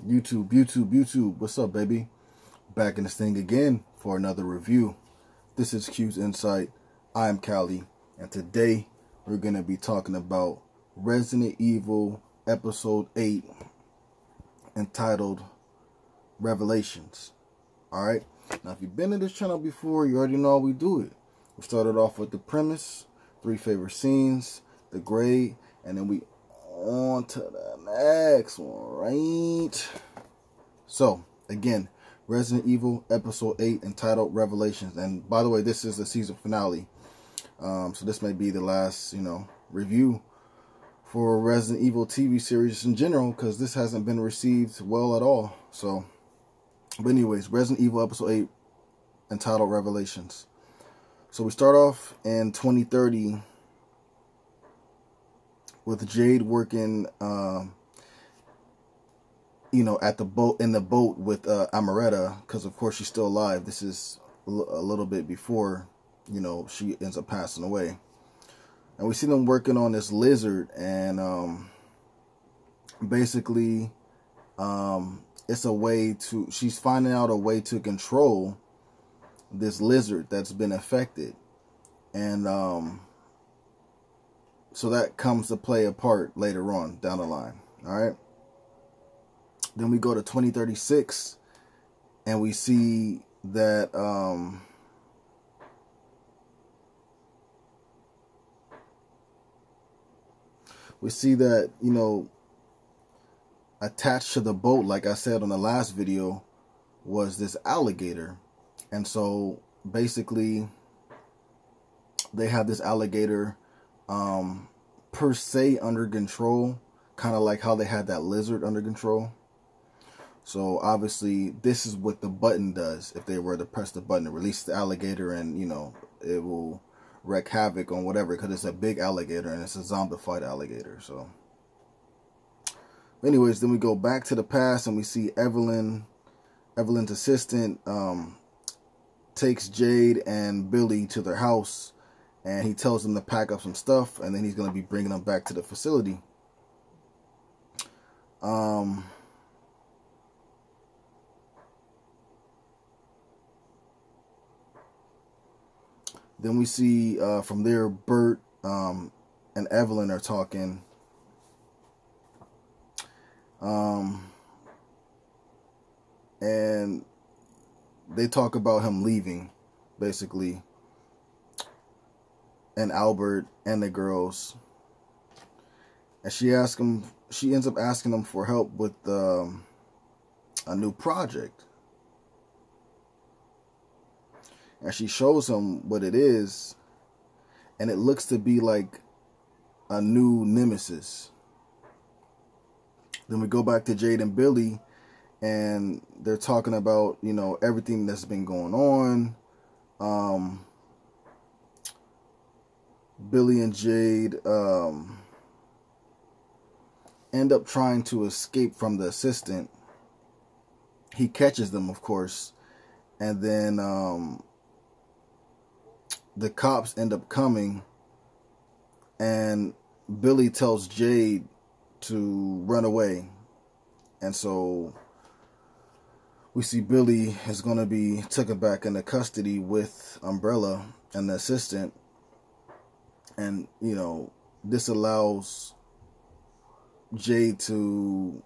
YouTube. What's up, baby? Back in this thing again for another review. This is Q's Insight. I am Callie, and today we're going to be talking about Resident Evil Episode 8, entitled Revelations. Alright? Now, if you've been to this channel before, you already know how we do it. We started off with the premise, 3 favorite scenes, the grade, and then we on to the next one, right? So, again, Resident Evil Episode 8, entitled Revelations. And by the way, this is the season finale. So this may be the last, review for Resident Evil TV series in general, because this hasn't been received well at all. So, but anyways, Resident Evil Episode 8, entitled Revelations. So we start off in 2030 with Jade working, at the boat, in the boat with Amaretta, because of course she's still alive. This is a little bit before, she ends up passing away. And we see them working on this lizard, and basically, it's a way to, she's finding out a way to control this lizard that's been affected. And so that comes to play a part later on down the line. All right. Then we go to 2036, and we see that attached to the boat, like I said on the last video, was this alligator. And so basically they have this alligator per se under control, kind of like how they had that lizard under control. So obviously this is what the button does. If they were to press the button, it releases the alligator, and it will wreak havoc on whatever, because it's a big alligator and it's a zombified alligator. So anyways, then we go back to the past, and we see Evelyn's assistant takes Jade and Billy to their house, and he tells them to pack up some stuff, and then he's going to be bringing them back to the facility. Then we see from there, Bert and Evelyn are talking. And they talk about him leaving, basically. And Albert and the girls. And she ends up asking them for help with a new project. And she shows him what it is, and it looks to be like a new nemesis. Then we go back to Jade and Billy, and they're talking about, everything that's been going on. Billy and Jade end up trying to escape from the assistant. He catches them, of course, and then the cops end up coming, and Billy tells Jade to run away. And so we see Billy is going to be taken back into custody with Umbrella and the assistant. And, this allows Jade to,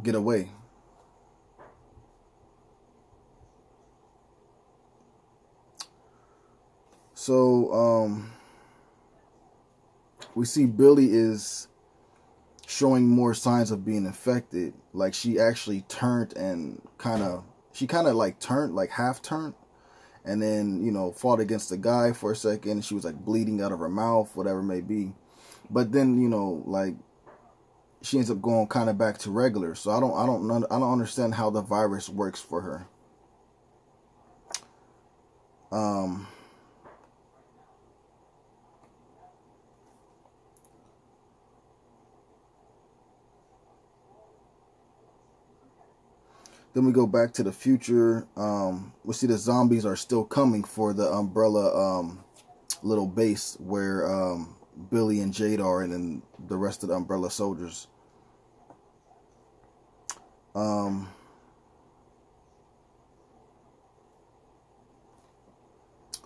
get away. So, we see Billy is showing more signs of being infected. Like, she actually turned and she turned, like half turned. And then, fought against the guy for a second. She was like bleeding out of her mouth, whatever it may be. But then, she ends up going kind of back to regular. So I don't understand how the virus works for her. Then we go back to the future. We see the zombies are still coming for the Umbrella little base where Billy and Jade are, and then the rest of the Umbrella soldiers.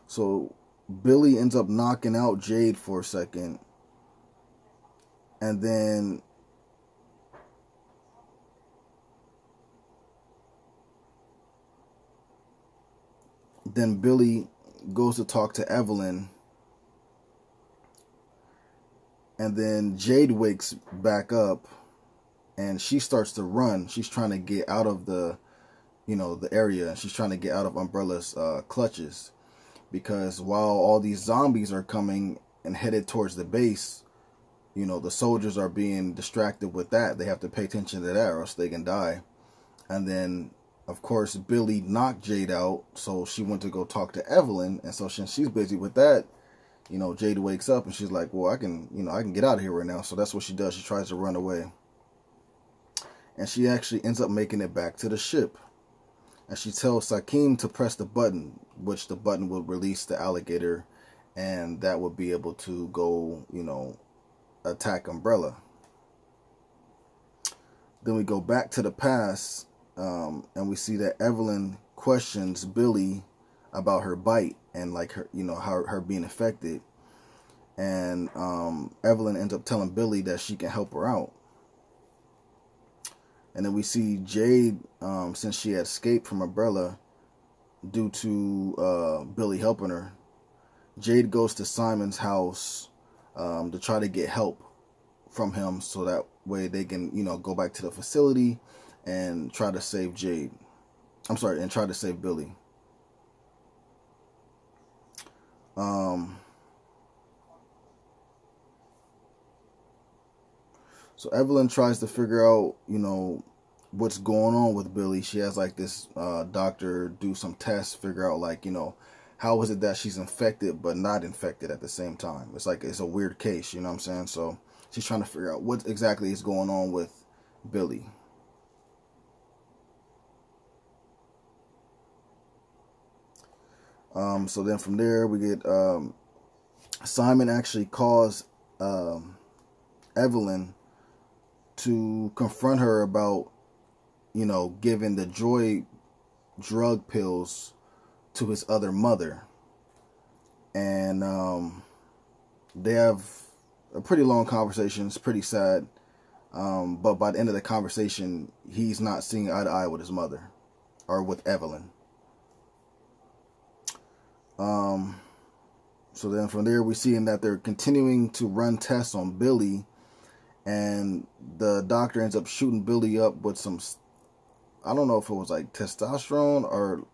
So Billy ends up knocking out Jade for a second, and then Billy goes to talk to Evelyn, and then Jade wakes back up, and she starts to run. She's trying to get out of the area. She's trying to get out of Umbrella's clutches, because while all these zombies are coming and headed towards the base, the soldiers are being distracted with that. They have to pay attention to that, or else they can die. And then, of course, Billy knocked Jade out, so she went to go talk to Evelyn. And so since she's busy with that, Jade wakes up and she's like, well, I can get out of here right now. So that's what she does. She tries to run away. And she actually ends up making it back to the ship. And she tells Sakim to press the button, which the button would release the alligator, and that would be able to go, attack Umbrella. Then we go back to the past, and we see that Evelyn questions Billy about her bite and like her, how her being affected. And Evelyn ends up telling Billy that she can help her out. And then we see Jade, since she had escaped from Umbrella due to Billy helping her, Jade goes to Simon's house to try to get help from him, so that way they can, go back to the facility and try to save Jade. I'm sorry, and try to save Billy. So Evelyn tries to figure out, what's going on with Billy. She has like this doctor do some tests, figure out like, how is it that she's infected but not infected at the same time. It's like, it's a weird case, you know what I'm saying? So she's trying to figure out what exactly is going on with Billy. So then from there we get Simon actually calls Evelyn to confront her about, giving the joy drug pills to his other mother. And they have a pretty long conversation. It's pretty sad. But by the end of the conversation, he's not seeing eye to eye with his mother, or with Evelyn. So then from there, we're seeing that they're continuing to run tests on Billy, and the doctor ends up shooting Billy up with some, I don't know if it was like testosterone, or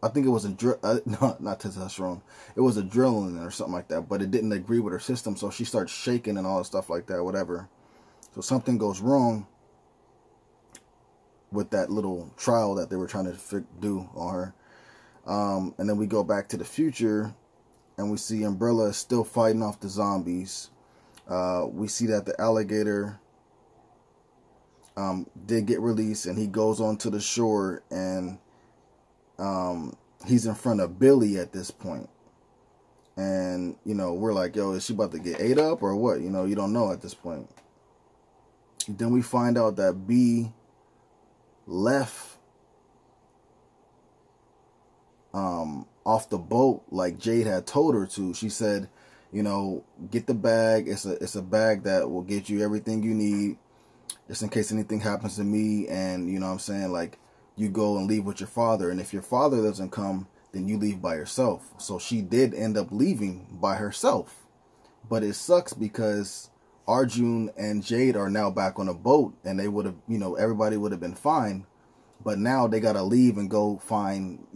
I think it was no, not testosterone. It was adrenaline or something like that, but it didn't agree with her system, so she starts shaking and all that stuff like that, whatever. So something goes wrong with that little trial that they were trying to do on her. And then we go back to the future, and we see Umbrella is still fighting off the zombies. We see that the alligator did get released, and he goes onto the shore, and he's in front of Billy at this point. And, we're like, yo, is she about to get ate up or what? You don't know at this point. Then we find out that B left off the boat like Jade had told her to. She said, get the bag. It's a bag that will get you everything you need, just in case anything happens to me. And you know what I'm saying, like, you go and leave with your father, and if your father doesn't come, then you leave by yourself. So she did end up leaving by herself, but it sucks because Arjun and Jade are now back on a boat, and they would have, everybody would have been fine, but now they gotta leave and go find,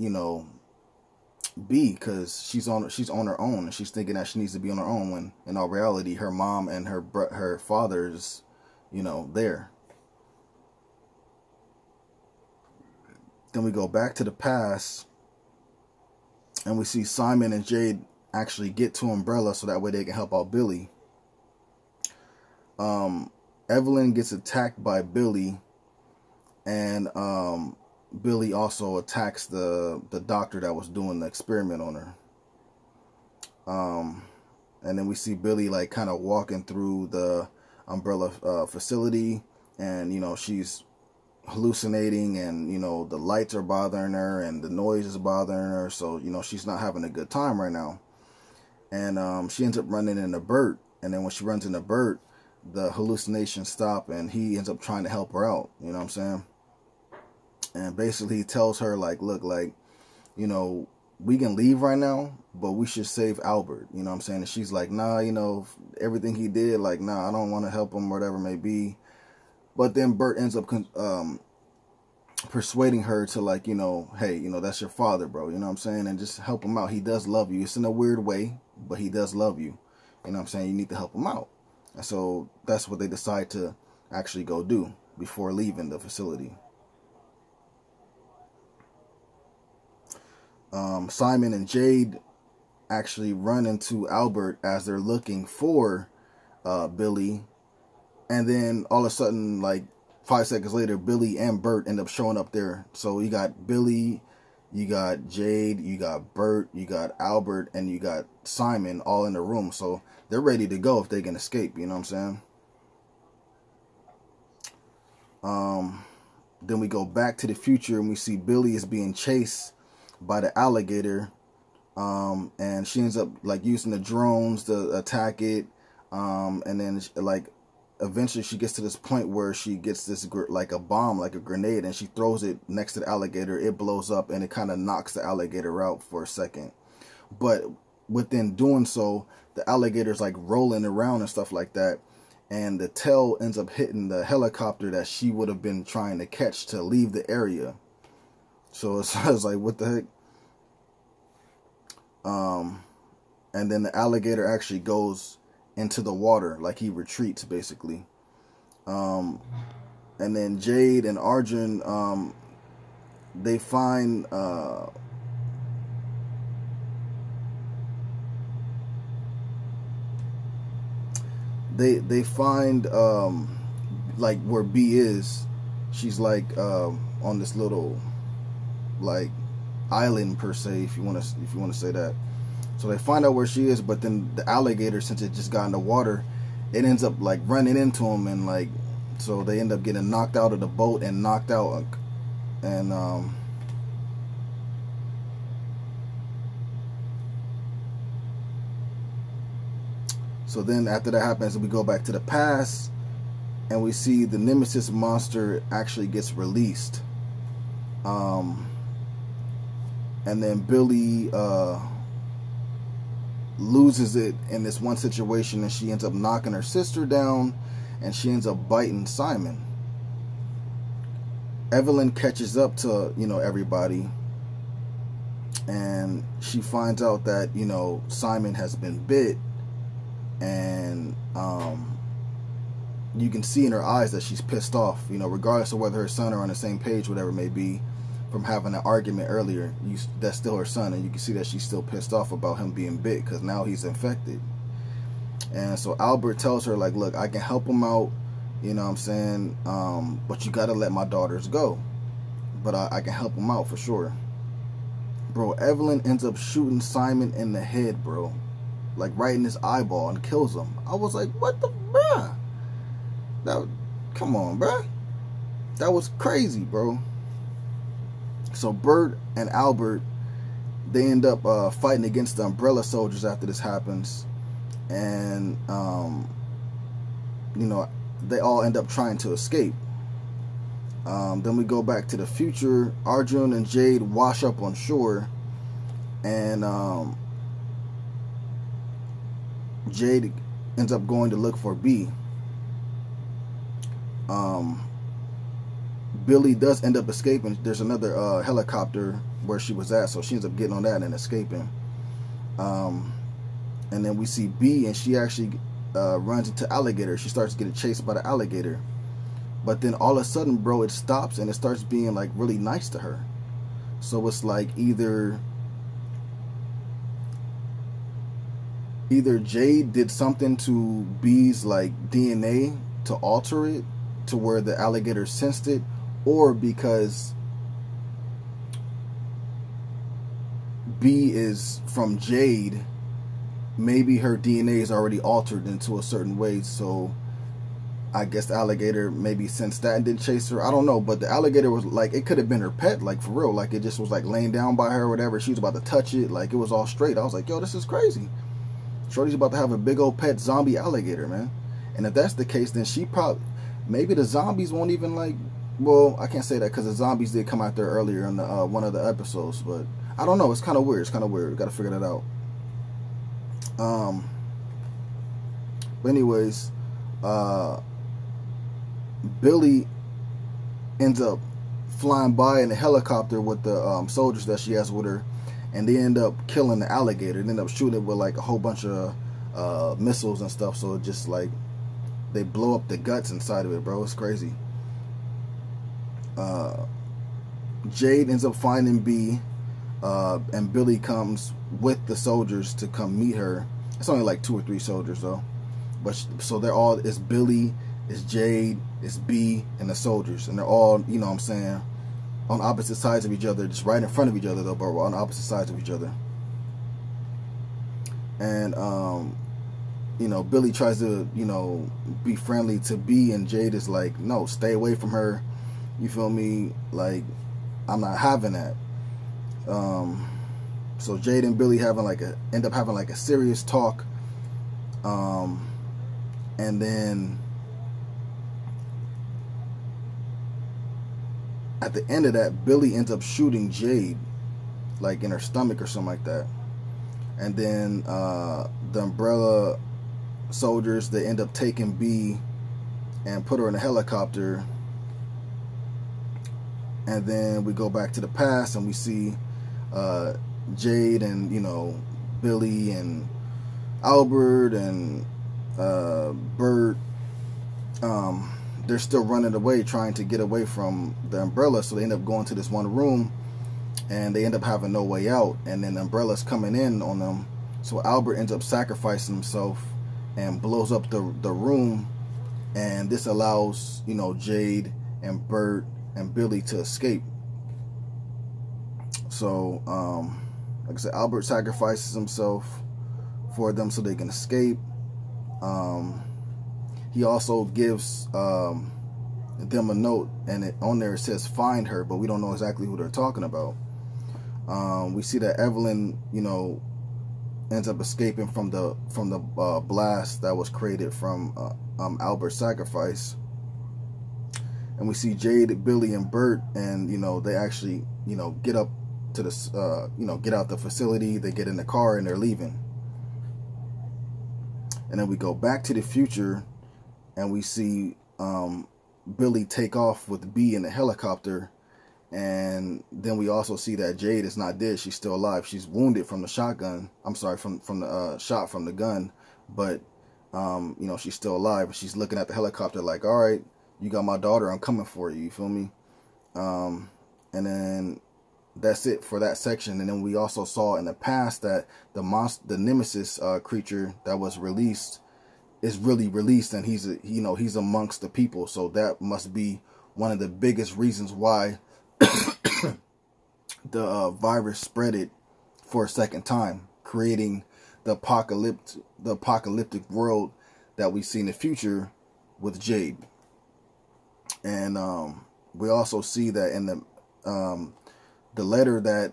B, because she's on her own, and she's thinking that she needs to be on her own, when in all reality her mom and her father's, there. Then we go back to the past, and we see Simon and Jade actually get to Umbrella so that way they can help out Billy. Evelyn gets attacked by Billy, and Billy also attacks the doctor that was doing the experiment on her. And then we see Billy like kind of walking through the Umbrella facility, and she's hallucinating, and you know the lights are bothering her and the noise is bothering her, so you know she's not having a good time right now. And she ends up running into Bert, and then when she runs into Bert, the hallucinations stop and he ends up trying to help her out, you know what I'm saying? And basically he tells her like, look, like, you know, we can leave right now, but we should save Albert, you know what I'm saying? And she's like, nah, you know, everything he did, like, nah, I don't want to help him, whatever it may be. But then Bert ends up persuading her to, like, you know, hey, you know, that's your father, bro, you know what I'm saying? And just help him out. He does love you. It's in a weird way, but he does love you. You know what I'm saying? You need to help him out. And so that's what they decide to actually go do before leaving the facility. Simon and Jade actually run into Albert as they're looking for Billy. And then all of a sudden, like 5 seconds later, Billy and Bert end up showing up there. So you got Billy, you got Jade, you got Bert, you got Albert, and you got Simon all in the room. So they're ready to go if they can escape, you know what I'm saying? Then we go back to the future and we see Billy is being chased by the alligator. And she ends up like using the drones to attack it. And then like eventually she gets to this point where she gets this like a bomb, like a grenade, and she throws it next to the alligator. It blows up and it kind of knocks the alligator out for a second. But within doing so, the alligator's like rolling around and stuff like that. And the tail ends up hitting the helicopter that she would have been trying to catch to leave the area. So it's like, what the heck? And then the alligator actually goes into the water, like he retreats basically. And then Jade and Arjun, they find they find like where B is. She's like on this little like island per se, if you want to say that. So they find out where she is, but then the alligator, since it just got in the water, it ends up like running into him, and like so they end up getting knocked out of the boat and knocked out. And so then after that happens, we go back to the past and we see the Nemesis monster actually gets released. And then Billy loses it in this one situation, and she ends up knocking her sister down, and she ends up biting Simon. Evelyn catches up to, you know, everybody, and she finds out that, you know, Simon has been bit, and you can see in her eyes that she's pissed off, you know, regardless of whether her son are on the same page, whatever it may be, from having an argument earlier. That's still her son, and you can see that she's still pissed off about him being bit because now he's infected. And so Albert tells her, like, look, I can help him out, you know what I'm saying, but you gotta let my daughters go. But I can help him out for sure. Bro, Evelyn ends up shooting Simon in the head, bro, like right in his eyeball, and kills him. I was like, what the bruh? Come on, bruh. That was crazy, bro. So Bert and Albert, they end up fighting against the Umbrella Soldiers after this happens. And, you know, they all end up trying to escape. Then we go back to the future. Arjun and Jade wash up on shore. And Jade ends up going to look for B. Billy does end up escaping. There's another helicopter where she was at, so she ends up getting on that and escaping. And then we see B, and she actually runs into alligator. She starts getting chased by the alligator. But then all of a sudden, bro, it stops and it starts being like really nice to her. So it's like either Jade did something to B's like DNA to alter it to where the alligator sensed it, or because B is from Jade, maybe her DNA is already altered into a certain way, so I guess the alligator maybe sensed that and didn't chase her. I don't know, but the alligator was like, it could have been her pet, like for real. Like it just was like laying down by her or whatever. She was about to touch it. Like it was all straight. I was like, yo, this is crazy. Shorty's about to have a big old pet zombie alligator, man. And if that's the case, then she probably, maybe the zombies won't even like, well, I can't say that because the zombies did come out there earlier in the one of the episodes, but I don't know. It's kind of weird. It's kind of weird. We got to figure that out. But anyways, Billy ends up flying by in a helicopter with the soldiers that she has with her, and they end up killing the alligator. They end up shooting it with like a whole bunch of missiles and stuff, so it just like they blow up the guts inside of it, bro. It's crazy. Jade ends up finding B, and Billy comes with the soldiers to come meet her. It's only like 2 or 3 soldiers though, but so they're all, it's Billy, it's Jade, it's B, and the soldiers, and they're all, you know what I'm saying, on opposite sides of each other, just right in front of each other though, but we're on opposite sides of each other. And you know, Billy tries to, you know, be friendly to B, and Jade is like, no, stay away from her, you feel me, like I'm not having that. So Jade and Billy end up having like a serious talk, and then at the end of that, Billy ends up shooting Jade like in her stomach or something like that. And then the Umbrella soldiers, they end up taking B and put her in a helicopter. And then we go back to the past and we see Jade and, you know, Billy and Albert and Bert, they're still running away, trying to get away from the Umbrella. So they end up going to this one room, and they end up having no way out. And then the Umbrella's coming in on them. So Albert ends up sacrificing himself and blows up the room. And this allows, you know, Jade and Bert and Billy to escape. So, like I said, Albert sacrifices himself for them so they can escape. He also gives them a note, and on there it says "find her," but we don't know exactly who they're talking about. We see that Evelyn, you know, ends up escaping from the blast that was created from Albert's sacrifice. And we see Jade, Billy, and Bert, and, you know, they actually, you know, get up to the, you know, get out the facility. They get in the car and they're leaving. And then we go back to the future, and we see Billy take off with B in the helicopter. And then we also see that Jade is not dead. She's still alive. She's wounded from the shotgun. I'm sorry, from the shot from the gun. But, you know, she's still alive. She's looking at the helicopter like, all right, you got my daughter, I'm coming for you, you feel me? And then that's it for that section. And then we also saw in the past that the Nemesis creature that was released is really released, and he's he's amongst the people. So that must be one of the biggest reasons why the virus spread it for a second time, creating the apocalyptic world that we see in the future with Jade. And we also see that in the letter that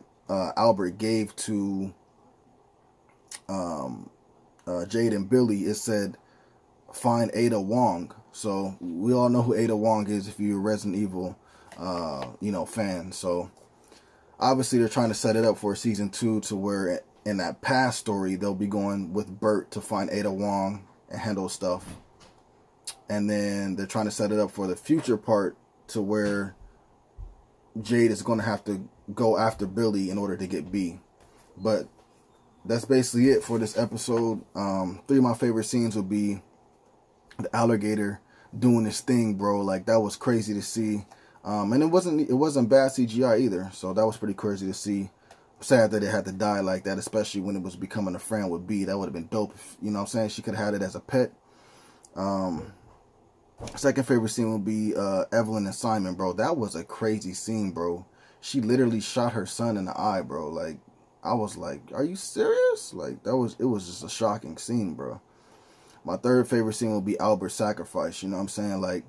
Albert gave to Jade and Billy, it said, find Ada Wong. So we all know who Ada Wong is if you're a Resident Evil you know, fan. So obviously they're trying to set it up for season 2 to where in that past story they'll be going with Bert to find Ada Wong and handle stuff. And then they're trying to set it up for the future part to where Jade is going to have to go after Billy in order to get B. But that's basically it for this episode. 3 of my favorite scenes would be the alligator doing his thing, bro. Like, that was crazy to see. And it wasn't bad CGI either. So that was pretty crazy to see. Sad that it had to die like that, especially when it was becoming a friend with B. That would have been dope. If, you know what I'm saying? She could have had it as a pet. Second favorite scene would be Evelyn and Simon, bro. That was a crazy scene, bro. She literally shot her son in the eye, bro. Like, I was like, are you serious? Like, it was just a shocking scene, bro. My third favorite scene will be Albert's sacrifice. You know what I'm saying? Like,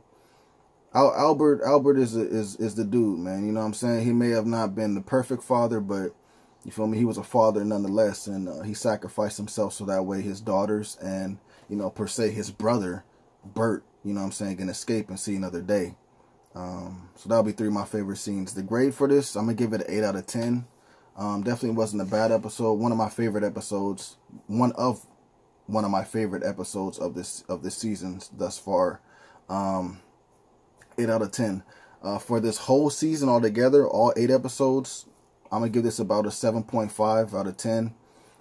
Albert is the dude, man. You know what I'm saying? He may have not been the perfect father, but you feel me? He was a father nonetheless, and he sacrificed himself so that way his daughters and, you know, per se his brother, Bert, you know what I'm saying, can escape and see another day. So that'll be 3 of my favorite scenes. The grade for this, I'm gonna give it an 8 out of 10. Definitely wasn't a bad episode. One of my favorite episodes. One of my favorite episodes of this season thus far. 8 out of 10. For this whole season altogether, all 8 episodes, I'm gonna give this about a 7.5 out of 10.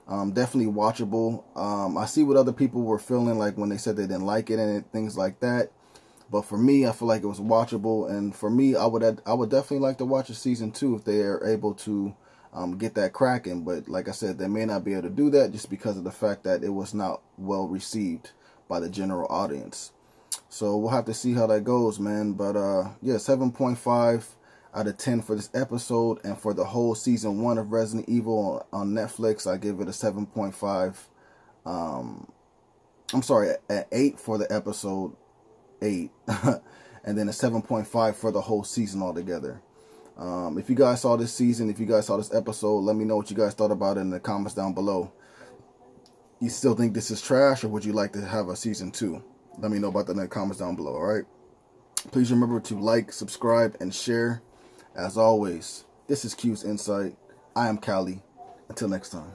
Definitely watchable. I see what other people were feeling like when they said they didn't like it and things like that. But for me, I feel like it was watchable, and for me, I would definitely like to watch a season 2 if they are able to get that cracking. But like I said, they may not be able to do that just because of the fact that it was not well received by the general audience. So we'll have to see how that goes, man. But yeah, 7.5 out of 10 for this episode, and for the whole season 1 of Resident Evil on Netflix, I give it a 7.5. I'm sorry, at 8 for the episode 8, and then a 7.5 for the whole season altogether. If you guys saw this season, if you guys saw this episode, let me know what you guys thought about it in the comments down below. You still think this is trash, or would you like to have a season 2? Let me know about that in the comments down below, alright? Please remember to like, subscribe, and share. As always, this is Q's Insight. I am Cali. Until next time.